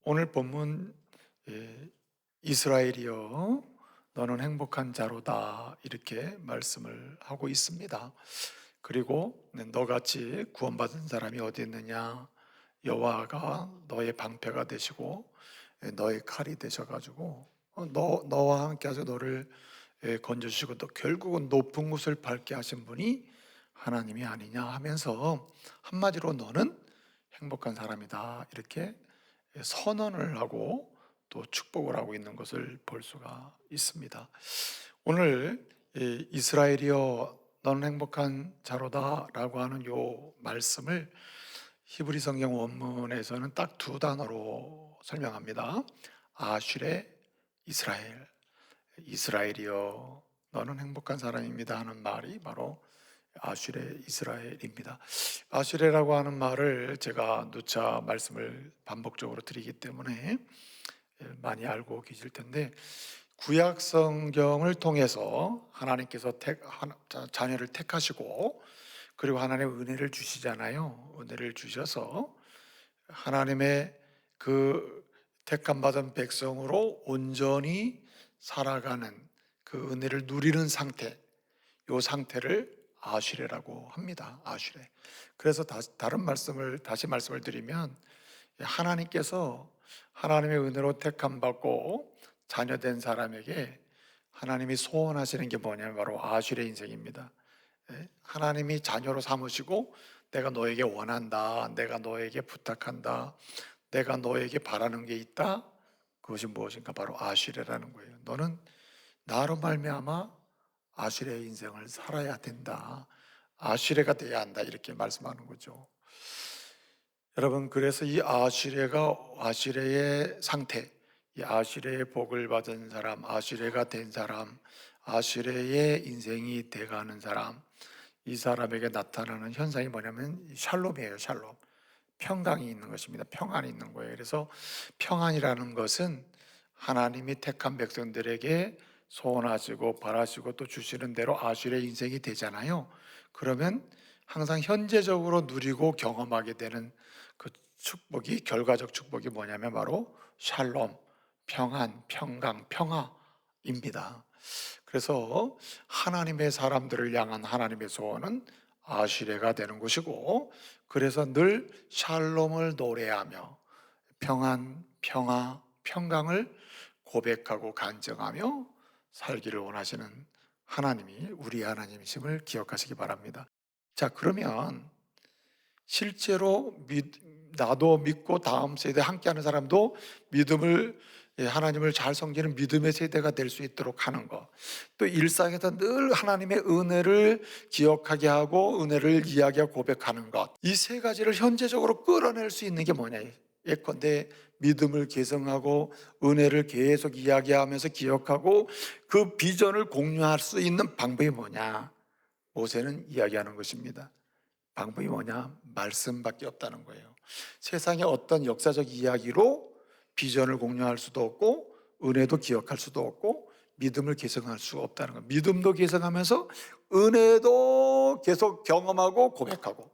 오늘 본문 이스라엘이여 너는 행복한 자로다 이렇게 말씀을 하고 있습니다. 그리고 너같이 구원받은 사람이 어디 있느냐, 여호와가 너의 방패가 되시고 너의 칼이 되셔가지고 너와 함께 하셔 너를 건져주시고 또 결국은 높은 곳을 밟게 하신 분이 하나님이 아니냐 하면서 한마디로 너는 행복한 사람이다 이렇게 선언을 하고 또 축복을 하고 있는 것을 볼 수가 있습니다. 오늘 이스라엘이여 너는 행복한 자로다 라고 하는 요 말씀을 히브리 성경 원문에서는 딱 두 단어로 설명합니다. 아슐의 이스라엘, 이스라엘이여 너는 행복한 사람입니다 하는 말이 바로 아슐의 이스라엘입니다. 아슐레라고 하는 말을 제가 누차 말씀을 반복적으로 드리기 때문에 많이 알고 계실 텐데, 구약 성경을 통해서 하나님께서 자녀를 택하시고 그리고 하나님의 은혜를 주시잖아요. 은혜를 주셔서 하나님의 그 택함 받은 백성으로 온전히 살아가는 그 은혜를 누리는 상태, 이 상태를 아슐레라고 합니다. 아슐레. 그래서 다시 말씀을 드리면, 하나님께서 하나님의 은혜로 택함 받고 자녀된 사람에게 하나님이 소원하시는 게 뭐냐면 바로 아슐레 인생입니다. 하나님이 자녀로 삼으시고 내가 너에게 원한다, 내가 너에게 부탁한다, 내가 너에게 바라는 게 있다. 그것이 무엇인가? 바로 아슐레라는 거예요. 너는 나로 말미암아 아슐레의 인생을 살아야 된다, 아슐레가 돼야 한다 이렇게 말씀하는 거죠. 여러분, 그래서 이 아슐레의 상태, 이 아슐레의 복을 받은 사람, 아슐레가 된 사람, 아슐레의 인생이 돼가는 사람, 이 사람에게 나타나는 현상이 뭐냐면 샬롬이에요. 샬롬, 평강이 있는 것입니다. 평안이 있는 거예요. 그래서 평안이라는 것은 하나님이 택한 백성들에게 소원하시고 바라시고 또 주시는 대로 아슐레 인생이 되잖아요. 그러면 항상 현재적으로 누리고 경험하게 되는 그 축복이, 결과적 축복이 뭐냐면 바로 샬롬, 평안, 평강, 평화입니다. 그래서 하나님의 사람들을 향한 하나님의 소원은 아슐레가 되는 것이고, 그래서 늘 샬롬을 노래하며 평안, 평화, 평강을 고백하고 간증하며 살기를 원하시는 하나님이 우리 하나님이심을 기억하시기 바랍니다. 자, 그러면 실제로 나도 믿고 다음 세대 함께하는 사람도 하나님을 잘 섬기는 믿음의 세대가 될 수 있도록 하는 것, 또 일상에서 늘 하나님의 은혜를 기억하게 하고 은혜를 이야기하고 고백하는 것, 이 세 가지를 현재적으로 끌어낼 수 있는 게 뭐냐? 예컨대 믿음을 계승하고 은혜를 계속 이야기하면서 기억하고 그 비전을 공유할 수 있는 방법이 뭐냐? 모세는 이야기하는 것입니다. 방법이 뭐냐? 말씀밖에 없다는 거예요. 세상의 어떤 역사적 이야기로 비전을 공유할 수도 없고 은혜도 기억할 수도 없고 믿음을 계승할 수 없다는 거예요. 믿음도 계승하면서 은혜도 계속 경험하고 고백하고,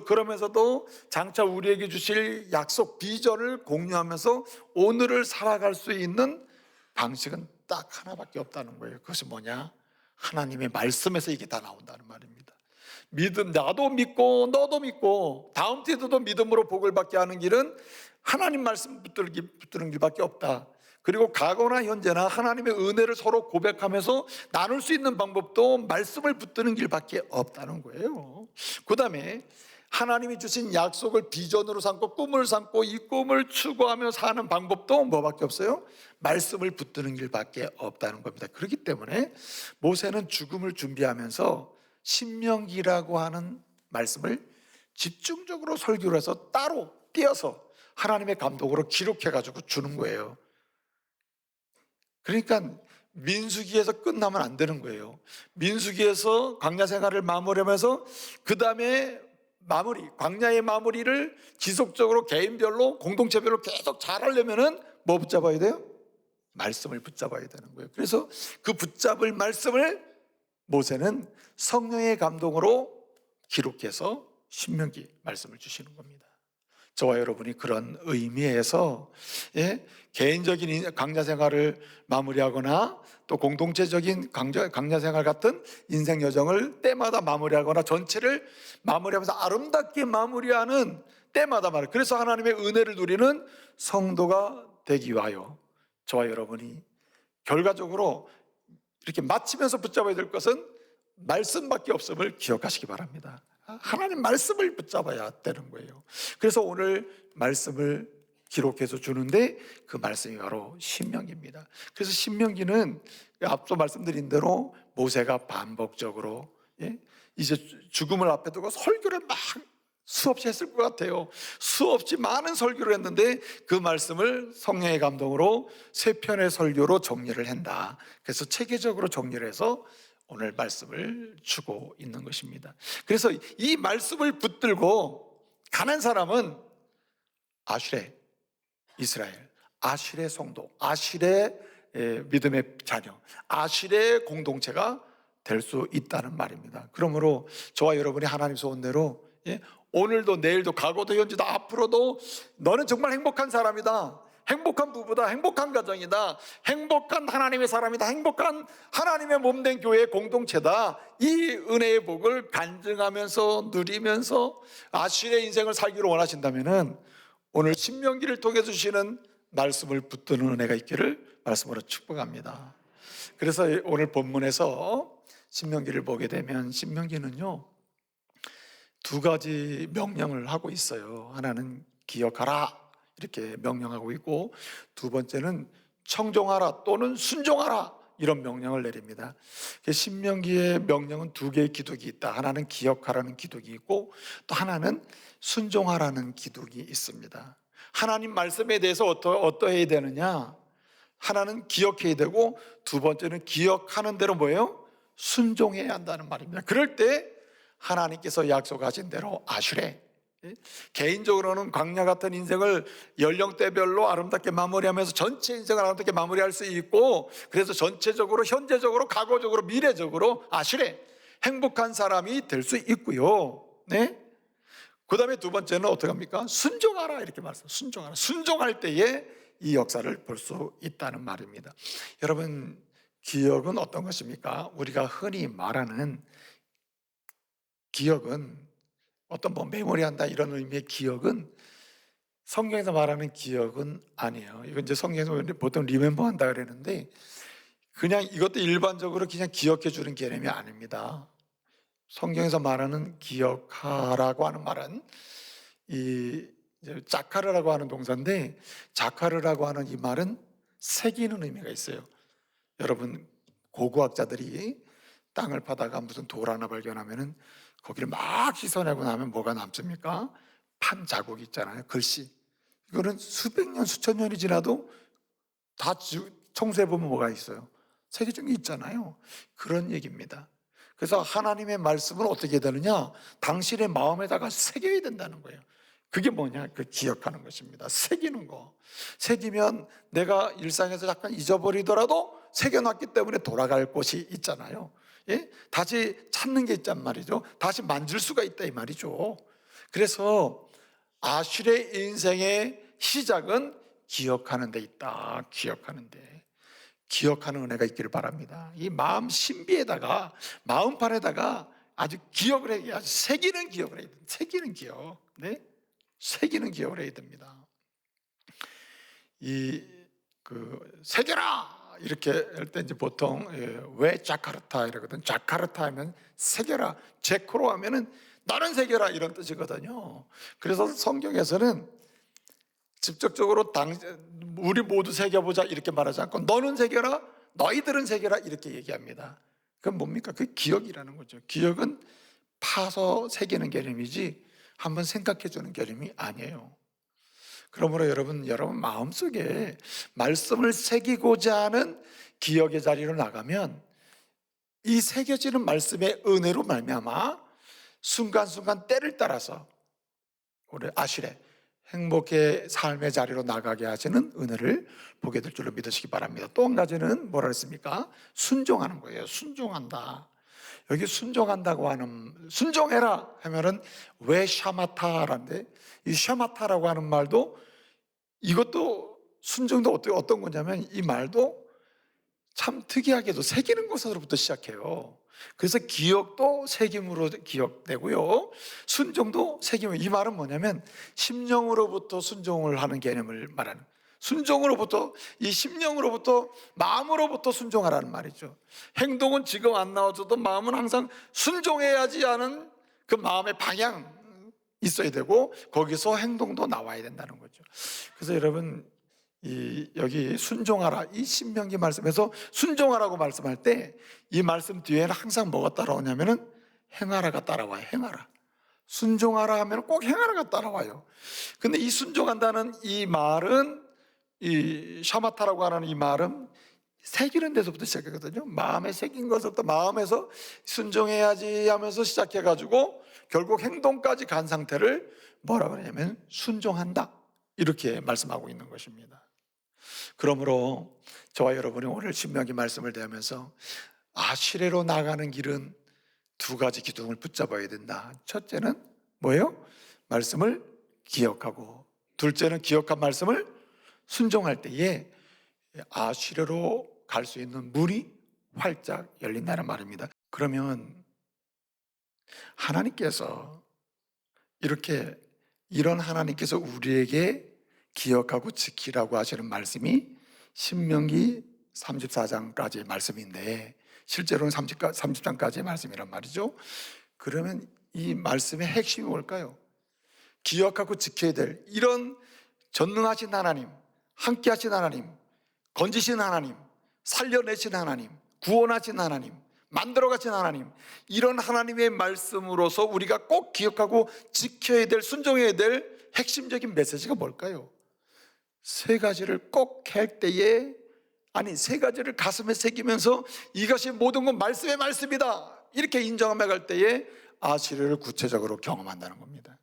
그러면서도 장차 우리에게 주실 약속 비전을 공유하면서 오늘을 살아갈 수 있는 방식은 딱 하나밖에 없다는 거예요. 그것이 뭐냐? 하나님의 말씀에서 이게 다 나온다는 말입니다. 믿음, 나도 믿고 너도 믿고 다음 세대도 믿음으로 복을 받게 하는 길은 하나님 말씀 붙드는 길밖에 없다. 그리고 과거나 현재나 하나님의 은혜를 서로 고백하면서 나눌 수 있는 방법도 말씀을 붙드는 길밖에 없다는 거예요. 그 다음에 하나님이 주신 약속을 비전으로 삼고 꿈을 삼고 이 꿈을 추구하며 사는 방법도 뭐밖에 없어요? 말씀을 붙드는 길밖에 없다는 겁니다. 그렇기 때문에 모세는 죽음을 준비하면서 신명기라고 하는 말씀을 집중적으로 설교를 해서 따로 띄어서 하나님의 감독으로 기록해가지고 주는 거예요. 그러니까 민수기에서 끝나면 안 되는 거예요. 민수기에서 광야 생활을 마무리하면서 그 다음에 광야의 마무리를 지속적으로 개인별로 공동체별로 계속 잘하려면은 뭐 붙잡아야 돼요? 말씀을 붙잡아야 되는 거예요. 그래서 그 붙잡을 말씀을 모세는 성령의 감동으로 기록해서 신명기 말씀을 주시는 겁니다. 저와 여러분이 그런 의미에서 개인적인 강자 생활을 마무리하거나 또 공동체적인 강자 생활 같은 인생 여정을 때마다 마무리하거나 전체를 마무리하면서 아름답게 마무리하는 때마다 말이에요. 그래서 하나님의 은혜를 누리는 성도가 되기 위하여 저와 여러분이 결과적으로 이렇게 마치면서 붙잡아야 될 것은 말씀밖에 없음을 기억하시기 바랍니다. 하나님 말씀을 붙잡아야 되는 거예요. 그래서 오늘 말씀을 기록해서 주는데 그 말씀이 바로 신명기입니다. 그래서 신명기는 앞서 말씀드린 대로 모세가 반복적으로 이제 죽음을 앞에 두고 설교를 막 수없이 했을 것 같아요. 수없이 많은 설교를 했는데 그 말씀을 성령의 감동으로 세 편의 설교로 정리를 한다. 그래서 체계적으로 정리를 해서 오늘 말씀을 주고 있는 것입니다. 그래서 이 말씀을 붙들고 가는 사람은 아슐의 이스라엘, 아슐의 성도, 아슐의 믿음의 자녀, 아슐의 공동체가 될 수 있다는 말입니다. 그러므로 저와 여러분이 하나님 소원대로 오늘도 내일도 과거도 현재도 앞으로도 너는 정말 행복한 사람이다, 행복한 부부다, 행복한 가정이다, 행복한 하나님의 사람이다, 행복한 하나님의 몸된 교회의 공동체다, 이 은혜의 복을 간증하면서 누리면서 아슐의 인생을 살기로 원하신다면 오늘 신명기를 통해 주시는 말씀을 붙드는 은혜가 있기를 말씀으로 축복합니다. 그래서 오늘 본문에서 신명기를 보게 되면 신명기는요 두 가지 명령을 하고 있어요. 하나는 기억하라 이렇게 명령하고 있고, 두 번째는 청종하라 또는 순종하라 이런 명령을 내립니다. 신명기의 명령은 두 개의 기독이 있다. 하나는 기억하라는 기독이 있고 또 하나는 순종하라는 기독이 있습니다. 하나님 말씀에 대해서 어떠해야 되느냐? 하나는 기억해야 되고 두 번째는 기억하는 대로 뭐예요? 순종해야 한다는 말입니다. 그럴 때 하나님께서 약속하신 대로 아슐의 개인적으로는 광야 같은 인생을 연령대별로 아름답게 마무리하면서 전체 인생을 아름답게 마무리할 수 있고, 그래서 전체적으로 현재적으로 과거적으로 미래적으로 아슐의 행복한 사람이 될 수 있고요. 그 다음에 두 번째는 어떻게 합니까? 순종하라 이렇게 말씀. 순종하라. 순종할 때에 이 역사를 볼 수 있다는 말입니다. 여러분, 기억은 어떤 것입니까? 우리가 흔히 말하는 기억은 어떤 메모리한다 이런 의미의 기억은 성경에서 말하는 기억은 아니에요. 이건 이제 성경에서 보통 리멤버 한다 그러는데 그냥 이것도 일반적으로 그냥 기억해 주는 개념이 아닙니다. 성경에서 말하는 기억하라고 하는 말은 이 자카르라고 하는 동사인데, 자카르라고 하는 이 말은 새기는 의미가 있어요. 여러분, 고고학자들이 땅을 파다가 무슨 돌 하나 발견하면은 거기를 막 씻어내고 나면 뭐가 남습니까? 판 자국 있잖아요. 글씨. 이거는 수백 년, 수천 년이 지나도 다 청소해보면 뭐가 있어요? 새겨진 게 있잖아요. 그런 얘기입니다. 그래서 하나님의 말씀은 어떻게 되느냐? 당신의 마음에다가 새겨야 된다는 거예요. 그게 뭐냐? 그 기억하는 것입니다. 새기는 거. 새기면 내가 일상에서 약간 잊어버리더라도 새겨놨기 때문에 돌아갈 곳이 있잖아요. 다시 찾는 게 있단 말이죠. 다시 만질 수가 있다 이 말이죠. 그래서 아슐의 인생의 시작은 기억하는 데 있다. 기억하는 데. 기억하는 은혜가 있기를 바랍니다. 이 마음 신비에다가 마음판에다가 아주 기억을 해야, 아주 새기는 기억을 해야 됩니다. 새기는 기억. 새기는 기억을 해야 됩니다. 새겨라! 이렇게 할 때 이제 보통 왜 자카르타 이러거든. 자카르타 하면 새겨라. 제코로 하면은 나는 새겨라 이런 뜻이거든요. 그래서 성경에서는 직접적으로 우리 모두 새겨보자 이렇게 말하지 않고 너는 새겨라, 너희들은 새겨라 이렇게 얘기합니다. 그건 뭡니까? 그게 기억이라는 거죠. 기억은 파서 새기는 개념이지 한번 생각해 주는 개념이 아니에요. 그러므로 여러분 마음속에 말씀을 새기고자 하는 기억의 자리로 나가면 이 새겨지는 말씀의 은혜로 말미암아 순간순간 때를 따라서 우리 아슐의 행복의 삶의 자리로 나가게 하시는 은혜를 보게 될 줄로 믿으시기 바랍니다. 또 한 가지는 뭐라 했습니까? 순종하는 거예요. 순종한다. 여기 순종한다고 하는, 순종해라 하면은 왜 샤마타라는데, 이 샤마타라고 하는 말도, 이것도 순종도 어떤 거냐면, 이 말도 참 특이하게도 새기는 것으로부터 시작해요. 그래서 기억도 새김으로 기억되고요, 순종도 새김으로. 이 말은 뭐냐면 심령으로부터 순종을 하는 개념을 말하는, 순종으로부터, 이 심령으로부터, 마음으로부터 순종하라는 말이죠. 행동은 지금 안 나와줘도 마음은 항상 순종해야지 하는 그 마음의 방향 있어야 되고, 거기서 행동도 나와야 된다는 거죠. 그래서 여러분, 여기 순종하라, 이 신명기 말씀에서 순종하라고 말씀할 때 이 말씀 뒤에는 항상 뭐가 따라오냐면은 행하라가 따라와요. 행하라. 순종하라 하면 꼭 행하라가 따라와요. 근데 이 순종한다는 이 말은, 이 샤마타라고 하는 이 말은 새기는 데서부터 시작하거든요. 마음에 새긴 것부터, 마음에서 순종해야지 하면서 시작해가지고 결국 행동까지 간 상태를 뭐라 그러냐면 순종한다, 이렇게 말씀하고 있는 것입니다. 그러므로 저와 여러분이 오늘 신명기 말씀을 대하면서 시뢰로 나가는 길은 두 가지 기둥을 붙잡아야 된다. 첫째는 뭐예요? 말씀을 기억하고, 둘째는 기억한 말씀을 순종할 때에 시뢰로 갈 수 있는 문이 활짝 열린다는 말입니다. 그러면 하나님께서 이런 하나님께서 우리에게 기억하고 지키라고 하시는 말씀이 신명기 34장까지의 말씀인데, 실제로는 30장까지의 말씀이란 말이죠. 그러면 이 말씀의 핵심이 뭘까요? 기억하고 지켜야 될, 이런 전능하신 하나님, 함께 하신 하나님, 건지신 하나님, 살려내신 하나님, 구원하신 하나님, 만들어가신 하나님, 이런 하나님의 말씀으로서 우리가 꼭 기억하고 지켜야 될, 순종해야 될 핵심적인 메시지가 뭘까요? 세 가지를 꼭 할 때에, 세 가지를 가슴에 새기면서 이것이 모든 건 말씀의 말씀이다, 이렇게 인정하며 갈 때에 아시르를 구체적으로 경험한다는 겁니다.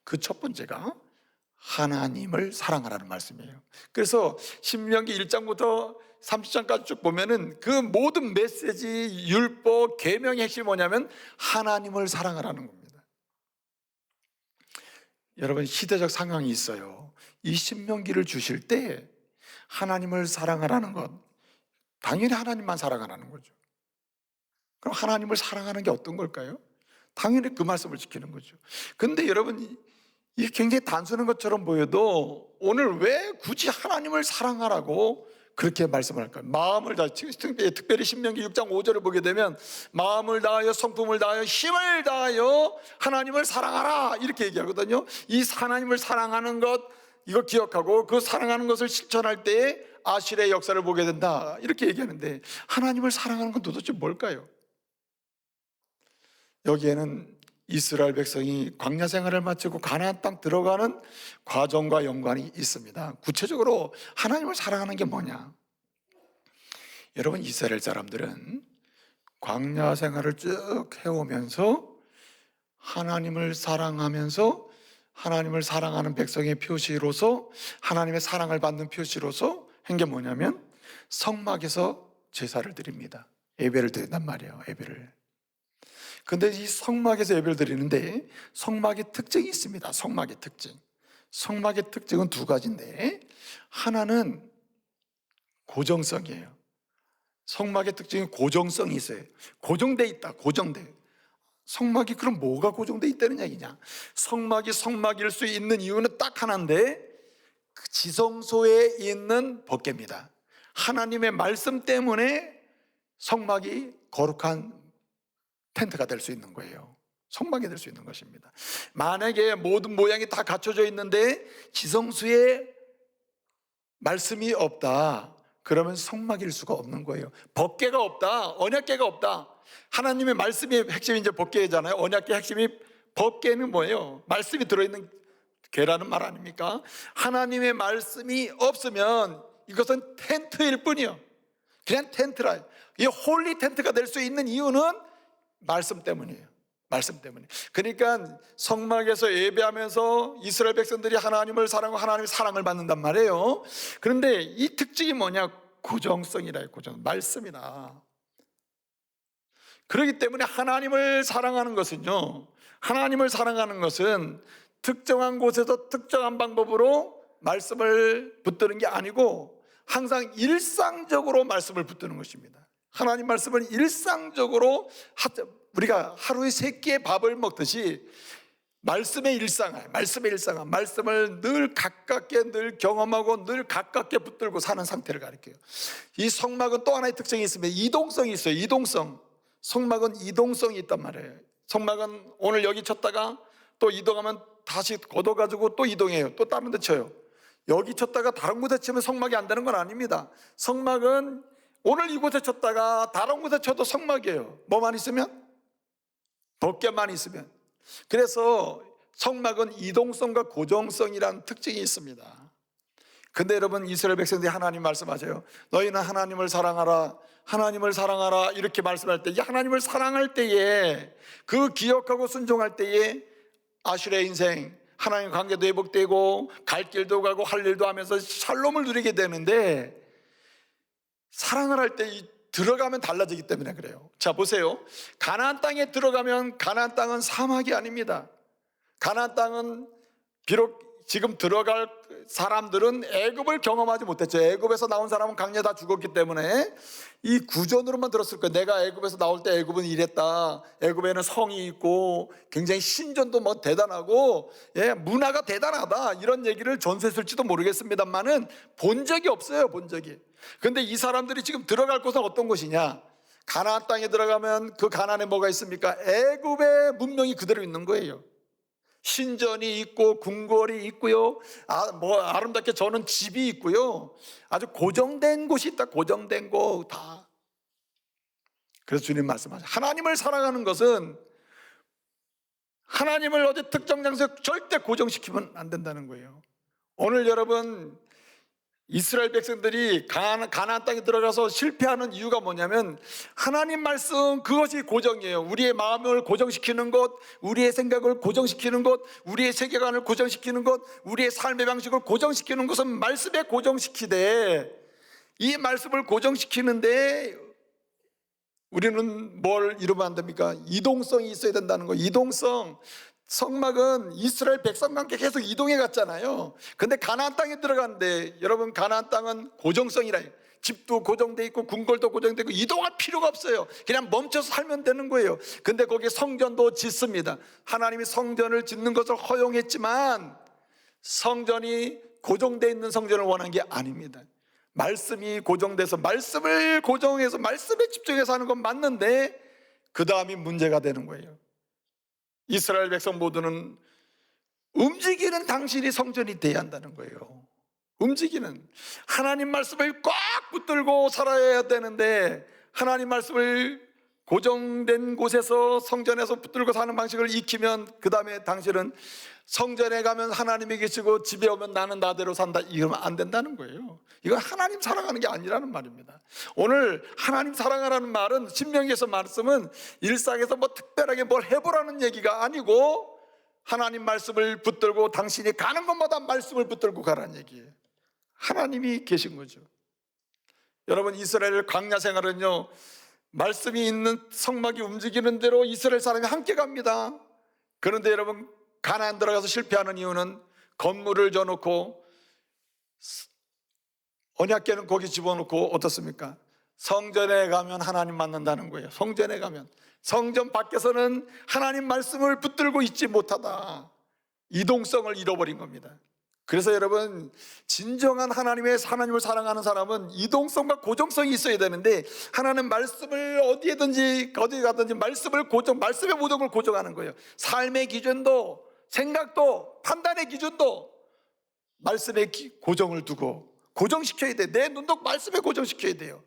그 첫 번째가 하나님을 사랑하라는 말씀이에요. 그래서 신명기 1장부터 30장까지 쭉 보면은 그 모든 메시지, 율법, 계명의 핵심이 뭐냐면 하나님을 사랑하라는 겁니다. 여러분, 시대적 상황이 있어요. 이 신명기를 주실 때 하나님을 사랑하라는 것, 당연히 하나님만 사랑하라는 거죠. 그럼 하나님을 사랑하는 게 어떤 걸까요? 당연히 그 말씀을 지키는 거죠. 근데 여러분, 이게 굉장히 단순한 것처럼 보여도 오늘 왜 굳이 하나님을 사랑하라고 그렇게 말씀을 할까요? 마음을 다하여, 특별히 신명기 6장 5절을 보게 되면 마음을 다하여, 성품을 다하여, 힘을 다하여 하나님을 사랑하라, 이렇게 얘기하거든요. 이 하나님을 사랑하는 것, 이거 기억하고 그 사랑하는 것을 실천할 때에 아실의 역사를 보게 된다, 이렇게 얘기하는데, 하나님을 사랑하는 건 도대체 뭘까요? 여기에는 이스라엘 백성이 광야 생활을 마치고 가나안 땅 들어가는 과정과 연관이 있습니다. 구체적으로 하나님을 사랑하는 게 뭐냐? 여러분, 이스라엘 사람들은 광야 생활을 쭉 해오면서 하나님을 사랑하면서, 하나님을 사랑하는 백성의 표시로서, 하나님의 사랑을 받는 표시로서 한 게 뭐냐면 성막에서 제사를 드립니다. 예배를 드린단 말이에요. 예배를. 근데 이 성막에서 예배를 드리는데 성막의 특징이 있습니다. 성막의 특징은 두 가지인데, 하나는 고정성이에요. 성막의 특징이 고정성이 있어요. 고정돼 있다. 성막이 그럼 뭐가 고정돼 있다는 얘기냐? 성막이 성막일 수 있는 이유는 딱 하나인데, 그 지성소에 있는 법궤입니다. 하나님의 말씀 때문에 성막이 거룩한 텐트가 될 수 있는 거예요. 성막이 될 수 있는 것입니다. 만약에 모든 모양이 다 갖춰져 있는데 지성소에 말씀이 없다, 그러면 성막일 수가 없는 거예요. 법궤가 없다, 언약궤가 없다. 하나님의 말씀이 핵심이 이제 법궤잖아요. 언약궤 핵심이, 법궤는 뭐예요? 말씀이 들어있는 궤라는 말 아닙니까? 하나님의 말씀이 없으면 이것은 텐트일 뿐이요, 그냥 텐트라. 이 홀리 텐트가 될 수 있는 이유는 말씀 때문이에요. 말씀 때문에. 그러니까 성막에서 예배하면서 이스라엘 백성들이 하나님을 사랑하고 하나님의 사랑을 받는단 말이에요. 그런데 이 특징이 뭐냐? 고정성이라. 말씀이라. 그렇기 때문에 하나님을 사랑하는 것은요, 하나님을 사랑하는 것은 특정한 곳에서 특정한 방법으로 말씀을 붙드는 게 아니고 항상 일상적으로 말씀을 붙드는 것입니다. 하나님 말씀을 일상적으로 우리가 하루에 3끼의 밥을 먹듯이 말씀의 일상화, 말씀을 늘 가깝게 늘 경험하고 늘 가깝게 붙들고 사는 상태를 가리켜요. 이 성막은 또 하나의 특징이 있습니다. 이동성이 있어요. 이동성. 성막은 이동성이 있단 말이에요. 성막은 오늘 여기 쳤다가 또 이동하면 다시 걷어가지고 또 이동해요. 또 다른 데 쳐요. 여기 쳤다가 다른 곳에 치면 성막이 안 되는 건 아닙니다. 성막은 오늘 이곳에 쳤다가 다른 곳에 쳐도 성막이에요. 뭐만 있으면? 덮개만 있으면. 그래서 성막은 이동성과 고정성이라는 특징이 있습니다. 근데 여러분, 이스라엘 백성들이 하나님 말씀하세요. 너희는 하나님을 사랑하라, 하나님을 사랑하라 이렇게 말씀할 때, 이 하나님을 사랑할 때에, 그 기억하고 순종할 때에 아슈레의 인생, 하나님 관계도 회복되고 갈 길도 가고 할 일도 하면서 샬롬을 누리게 되는데, 사랑을 할 때 들어가면 달라지기 때문에 그래요. 자, 보세요. 가나안 땅에 들어가면, 가나안 땅은 사막이 아닙니다. 가나안 땅은 비록 지금 들어갈 사람들은 애굽을 경험하지 못했죠. 애굽에서 나온 사람은 강제 다 죽었기 때문에 이 구전으로만 들었을 거예요. 내가 애굽에서 나올 때 애굽은 이랬다, 애굽에는 성이 있고 굉장히 신전도 뭐 대단하고, 예, 문화가 대단하다, 이런 얘기를 전수했을지도 모르겠습니다만은 본 적이 없어요. 본 적이. 근데 이 사람들이 지금 들어갈 곳은 어떤 곳이냐? 가나안 땅에 들어가면 그 가나안에 뭐가 있습니까? 애굽의 문명이 그대로 있는 거예요. 신전이 있고 궁궐이 있고요, 아름답게 저는 집이 있고요, 아주 고정된 곳이 있다. 고정된 곳 다. 그래서 주님 말씀하세요. 하나님을 사랑하는 것은 하나님을 어디 특정 장소에 절대 고정시키면 안 된다는 거예요. 오늘 여러분, 이스라엘 백성들이 가나안 땅에 들어가서 실패하는 이유가 뭐냐면, 하나님 말씀 그것이 고정이에요. 우리의 마음을 고정시키는 것, 우리의 생각을 고정시키는 것, 우리의 세계관을 고정시키는 것, 우리의 삶의 방식을 고정시키는 것은 말씀에 고정시키되, 이 말씀을 고정시키는데 우리는 뭘 이루면 안 됩니까? 이동성이 있어야 된다는 거예요. 이동성. 성막은 이스라엘 백성과 함께 계속 이동해 갔잖아요. 근데 가나안 땅에 들어갔는데, 여러분, 가나안 땅은 고정성이라, 집도 고정돼 있고 궁궐도 고정돼 있고 이동할 필요가 없어요. 그냥 멈춰서 살면 되는 거예요. 근데 거기에 성전도 짓습니다. 하나님이 성전을 짓는 것을 허용했지만 성전이 고정돼 있는 성전을 원한 게 아닙니다. 말씀이 고정돼서 말씀을 고정해서 말씀에 집중해서 하는 건 맞는데, 그 다음이 문제가 되는 거예요. 이스라엘 백성 모두는 움직이는 당신이 성전이 돼야 한다는 거예요. 움직이는, 하나님 말씀을 꽉 붙들고 살아야 되는데, 하나님 말씀을 고정된 곳에서 성전에서 붙들고 사는 방식을 익히면, 그 다음에 당신은 성전에 가면 하나님이 계시고 집에 오면 나는 나대로 산다, 이러면 안 된다는 거예요. 이건 하나님 사랑하는 게 아니라는 말입니다. 오늘 하나님 사랑하라는 말은, 신명기에서 말씀은 일상에서 뭐 특별하게 뭘 해보라는 얘기가 아니고, 하나님 말씀을 붙들고 당신이 가는 곳마다 말씀을 붙들고 가라는 얘기예요. 하나님이 계신 거죠. 여러분, 이스라엘 광야 생활은요, 말씀이 있는 성막이 움직이는 대로 이스라엘 사람이 함께 갑니다. 그런데 여러분, 가나안 들어가서 실패하는 이유는 건물을 져놓고 언약궤는 거기 집어넣고 어떻습니까? 성전에 가면 하나님 만난다는 거예요. 성전에 가면. 성전 밖에서는 하나님 말씀을 붙들고 있지 못하다. 이동성을 잃어버린 겁니다. 그래서 여러분, 진정한 하나님을 사랑하는 사람은 이동성과 고정성이 있어야 되는데, 하나님 말씀을 어디 가든지 말씀의 모종을 고정하는 거예요. 삶의 기준도, 생각도, 판단의 기준도 말씀에 고정을 두고 고정시켜야 돼. 내 눈도 말씀에 고정시켜야 돼요.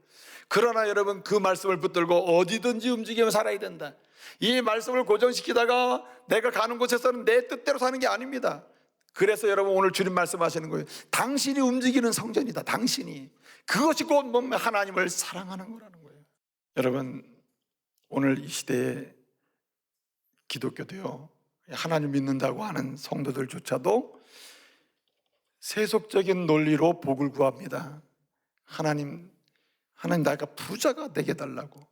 그러나 여러분, 그 말씀을 붙들고 어디든지 움직이며 살아야 된다. 이 말씀을 고정시키다가 내가 가는 곳에서는 내 뜻대로 사는 게 아닙니다. 그래서 여러분, 오늘 주님 말씀하시는 거예요. 당신이 움직이는 성전이다. 당신이. 그것이 곧 하나님을 사랑하는 거라는 거예요. 여러분, 오늘 이 시대에 기독교도요, 하나님 믿는다고 하는 성도들조차도 세속적인 논리로 복을 구합니다. 하나님 내가 부자가 되게 해달라고.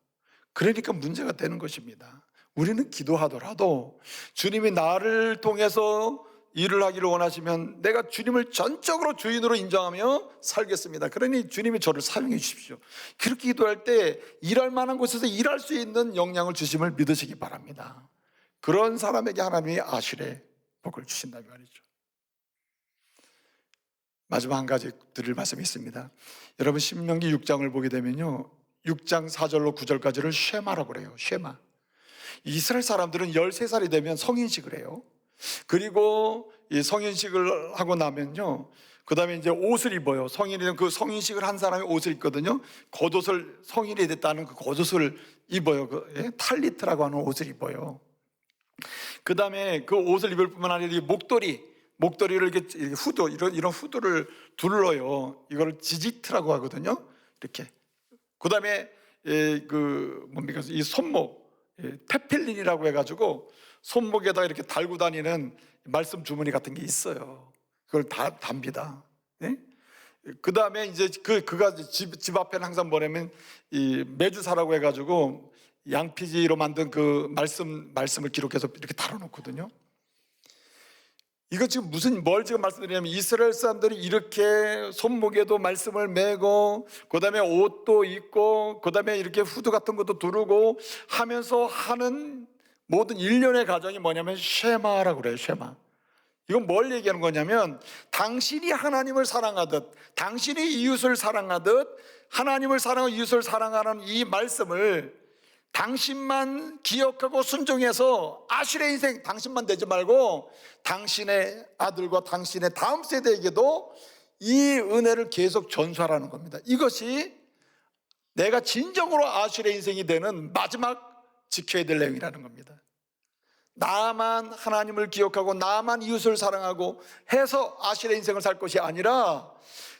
그러니까 문제가 되는 것입니다. 우리는 기도하더라도 주님이 나를 통해서 일을 하기를 원하시면 내가 주님을 전적으로 주인으로 인정하며 살겠습니다. 그러니 주님이 저를 사용해 주십시오. 그렇게 기도할 때 일할 만한 곳에서 일할 수 있는 역량을 주심을 믿으시기 바랍니다. 그런 사람에게 하나님이 아실의 복을 주신다는 말이죠. 마지막 한 가지 드릴 말씀이 있습니다. 여러분 신명기 6장을 보게 되면요, 6장 4절로 9절까지를 쉐마라고 그래요. 쉐마. 이스라엘 사람들은 13살이 되면 성인식을 해요. 그리고 이 성인식을 하고 나면요, 그 다음에 이제 옷을 입어요. 성인이 되면 그 성인식을 한 사람이 옷을 입거든요. 겉옷을, 성인이 됐다는 그 겉옷을 입어요. 탈리트라고 하는 옷을 입어요. 그 다음에 그 옷을 입을 뿐만 아니라 이 목도리를 이렇게 후드, 이런 후드를 둘러요. 이걸 지지트라고 하거든요. 이렇게. 그 다음에 뭡니까? 이 손목, 테필린이라고 해가지고 손목에다가 이렇게 달고 다니는 말씀 주머니 같은 게 있어요. 그걸 다 답니다. 네? 그 다음에 이제 그가 집 앞에는 항상 뭐냐면 이 매주사라고 해가지고 양피지로 만든 그 말씀을 기록해서 이렇게 달아놓거든요. 이거 지금 뭘 지금 말씀드리냐면, 이스라엘 사람들이 이렇게 손목에도 말씀을 메고, 그 다음에 옷도 입고, 그 다음에 이렇게 후드 같은 것도 두르고 하면서 하는 모든 일련의 과정이 뭐냐면 쉐마라고 그래요. 쉐마. 이건 뭘 얘기하는 거냐면, 당신이 하나님을 사랑하듯, 당신이 이웃을 사랑하듯, 하나님을 사랑하고 이웃을 사랑하는 이 말씀을 당신만 기억하고 순종해서 아실의 인생 당신만 되지 말고 당신의 아들과 당신의 다음 세대에게도 이 은혜를 계속 전수하라는 겁니다. 이것이 내가 진정으로 아실의 인생이 되는 마지막 지켜야 될 내용이라는 겁니다. 나만 하나님을 기억하고 나만 이웃을 사랑하고 해서 아실의 인생을 살 것이 아니라,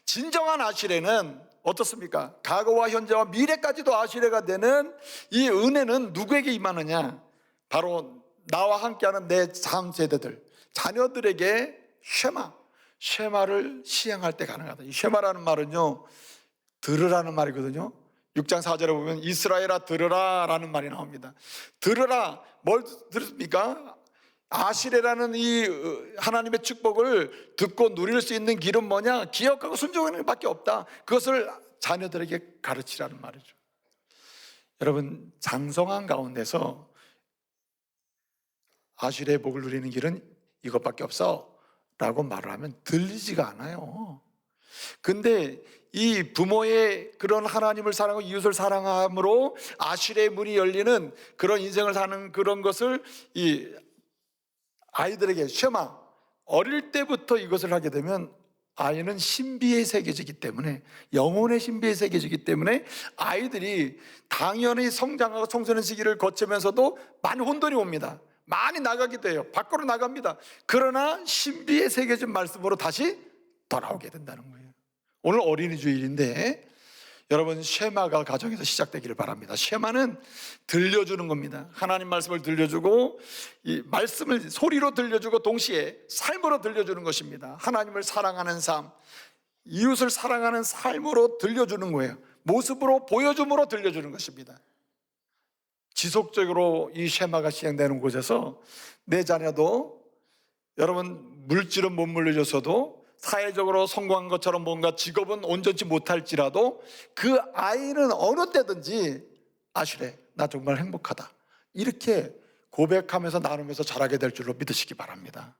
진정한 아실에는 어떻습니까? 과거와 현재와 미래까지도 아실레가 되는 이 은혜는 누구에게 임하느냐? 바로 나와 함께하는 내 다음 세대들, 자녀들에게 쉐마를 시행할 때 가능하다. 이 쉐마라는 말은요, 들으라는 말이거든요. 6장 4절에 보면 이스라엘아 들으라 라는 말이 나옵니다. 들으라, 뭘 들습니까? 아실레라는 이 하나님의 축복을 듣고 누릴 수 있는 길은 뭐냐? 기억하고 순종하는 것밖에 없다. 그것을 자녀들에게 가르치라는 말이죠. 여러분, 장성한 가운데서 아실레의 복을 누리는 길은 이것밖에 없어 라고 말을 하면 들리지가 않아요. 근데 이 부모의 그런 하나님을 사랑하고 이웃을 사랑함으로 아실레의 문이 열리는 그런 인생을 사는 그런 것을 이 아이들에게 쉐마, 어릴 때부터 이것을 하게 되면 아이는 신비에 새겨지기 때문에, 영혼의 신비에 새겨지기 때문에 아이들이 당연히 성장하고 청소년 시기를 거치면서도 많이 혼돈이 옵니다. 많이 나가기도 해요. 밖으로 나갑니다. 그러나 신비에 새겨진 말씀으로 다시 돌아오게 된다는 거예요. 오늘 어린이 주일인데 여러분, 쉐마가 가정에서 시작되기를 바랍니다. 쉐마는 들려주는 겁니다. 하나님 말씀을 들려주고, 이 말씀을 소리로 들려주고 동시에 삶으로 들려주는 것입니다. 하나님을 사랑하는 삶, 이웃을 사랑하는 삶으로 들려주는 거예요. 모습으로 보여줌으로 들려주는 것입니다. 지속적으로 이 쉐마가 시행되는 곳에서 내 자녀도, 여러분 물질은 못 물려줬어도 사회적으로 성공한 것처럼 뭔가 직업은 온전치 못할지라도 그 아이는 어느 때든지 아실레, 나 정말 행복하다, 이렇게 고백하면서 나누면서 자라게 될 줄로 믿으시기 바랍니다.